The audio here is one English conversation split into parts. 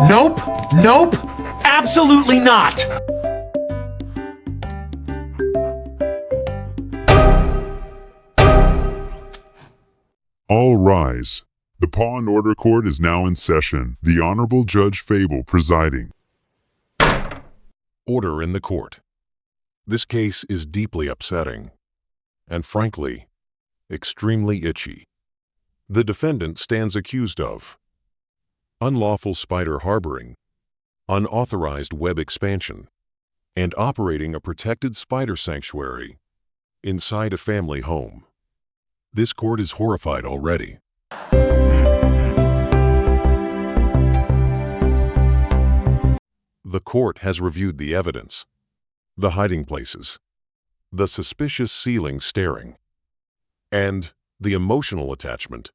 Nope! Nope! Absolutely not! All rise. The Paw and Order Court is now in session. The Honorable Judge Fable presiding. Order in the court. This case is deeply upsetting, and frankly, extremely itchy. The defendant stands accused of unlawful spider harboring, unauthorized web expansion, and operating a protected spider sanctuary inside a family home. This court is horrified already. The court has reviewed the evidence, the hiding places, the suspicious ceiling staring, and the emotional attachment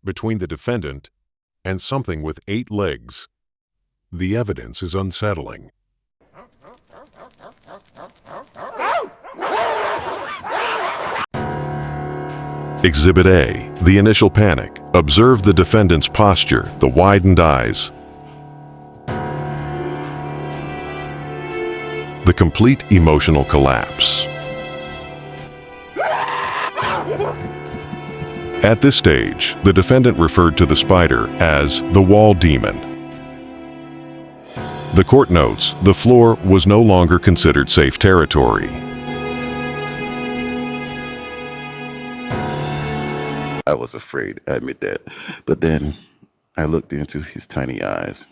between the defendant and something with 8 legs. The evidence is unsettling. Exhibit A, the initial panic. Observe the defendant's posture, the widened eyes. The complete emotional collapse. At this stage, the defendant referred to the spider as the wall demon. The court notes the floor was no longer considered safe territory. I was afraid, I admit that. But then I looked into his tiny eyes.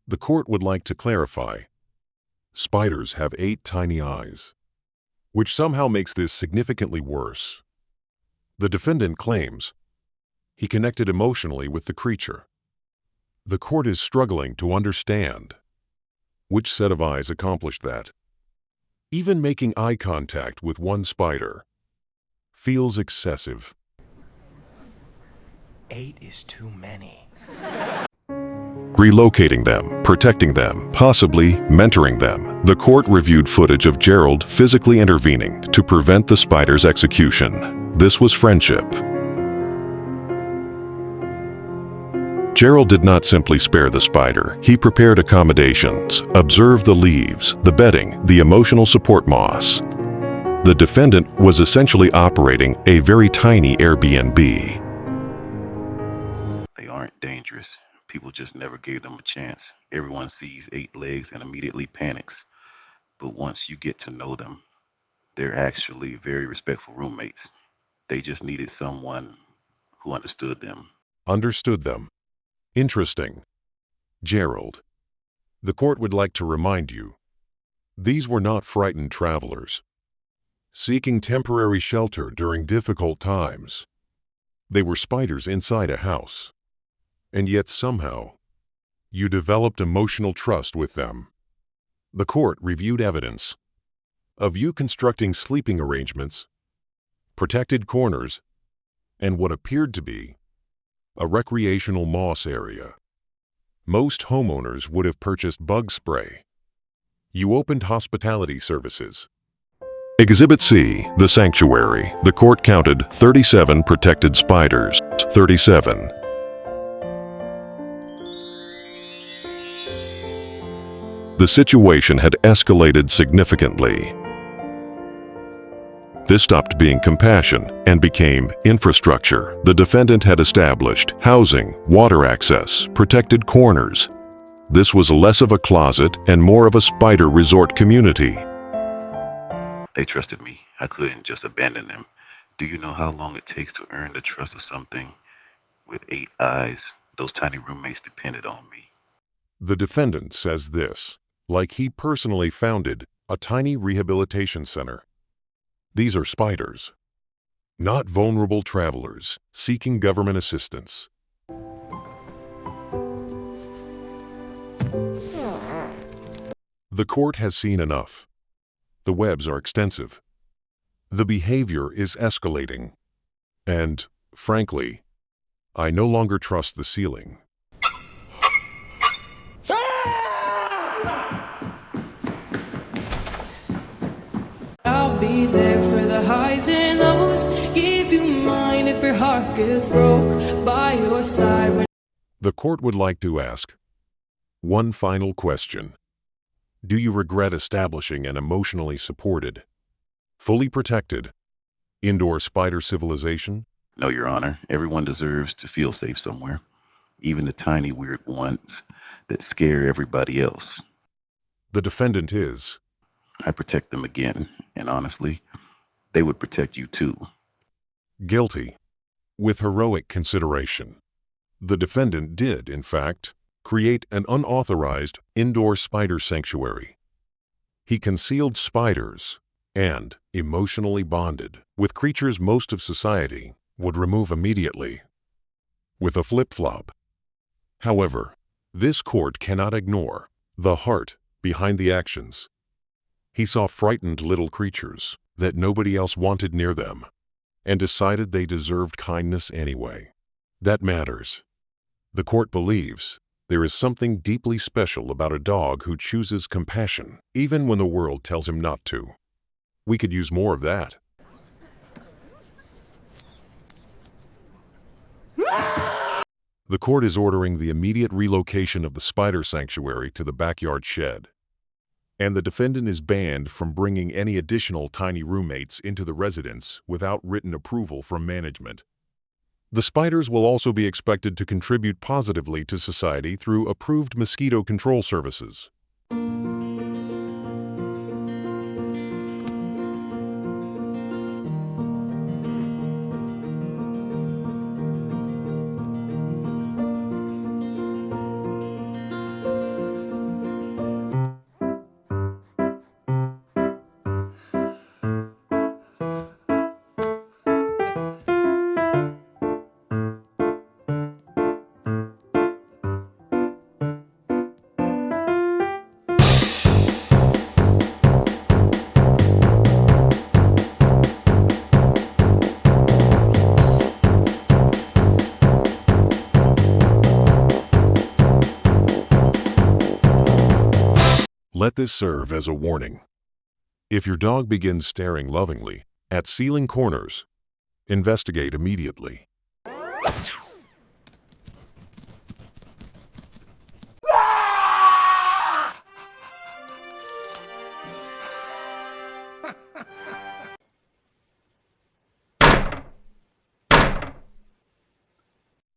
The court would like to clarify. Spiders have 8 tiny eyes, which somehow makes this significantly worse. The defendant claims he connected emotionally with the creature. The court is struggling to understand which set of eyes accomplished that. Even making eye contact with one spider feels excessive. 8 is too many. Relocating them, protecting them, possibly mentoring them. The court reviewed footage of Gerald physically intervening to prevent the spider's execution. This was friendship. Gerald did not simply spare the spider. He prepared accommodations, observed the leaves, the bedding, the emotional support moss. The defendant was essentially operating a very tiny Airbnb. They aren't dangerous. People just never gave them a chance. Everyone sees 8 legs and immediately panics. But once you get to know them, they're actually very respectful roommates. They just needed someone who understood them. Understood them. Interesting. Gerald, the court would like to remind you, these were not frightened travelers seeking temporary shelter during difficult times. They were spiders inside a house. And yet somehow, you developed emotional trust with them. The court reviewed evidence of you constructing sleeping arrangements, protected corners, and what appeared to be a recreational moss area. Most homeowners would have purchased bug spray. You opened hospitality services. Exhibit C, the sanctuary. The court counted 37 protected spiders. 37. The situation had escalated significantly. This stopped being compassion and became infrastructure. The defendant had established housing, water access, protected corners. This was less of a closet and more of a spider resort community. They trusted me. I couldn't just abandon them. Do you know how long it takes to earn the trust of something with 8 eyes? Those tiny roommates depended on me. The defendant says this, like he personally founded a tiny rehabilitation center. These are spiders, not vulnerable travelers seeking government assistance. The court has seen enough. The webs are extensive. The behavior is escalating. And, frankly, I no longer trust the ceiling. I'll be there for the highs and lows, give you my gets broke by your side. The court would like to ask one final question. Do you regret establishing an emotionally supported, fully protected, indoor spider civilization? No, Your Honor. Everyone deserves to feel safe somewhere, even the tiny weird ones that scare everybody else. The defendant is I protect them again, and honestly, they would protect you too. guilty. With heroic consideration, the defendant did, in fact, create an unauthorized indoor spider sanctuary. He concealed spiders and emotionally bonded with creatures most of society would remove immediately with a flip-flop. However, this court cannot ignore the heart behind the actions. He saw frightened little creatures that nobody else wanted near them and decided they deserved kindness anyway. That matters. The court believes there is something deeply special about a dog who chooses compassion, even when the world tells him not to. We could use more of that. The court is ordering the immediate relocation of the spider sanctuary to the backyard shed. And the defendant is banned from bringing any additional tiny roommates into the residence without written approval from management. The spiders will also be expected to contribute positively to society through approved mosquito control services. Let this serve as a warning. If your dog begins staring lovingly at ceiling corners, investigate immediately.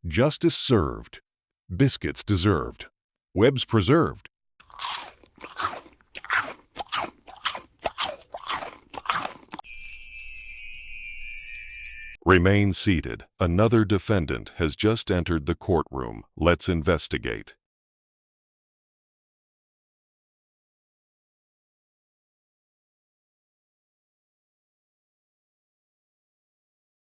Justice served. Biscuits deserved. Webs preserved. Remain seated. Another defendant has just entered the courtroom. Let's investigate.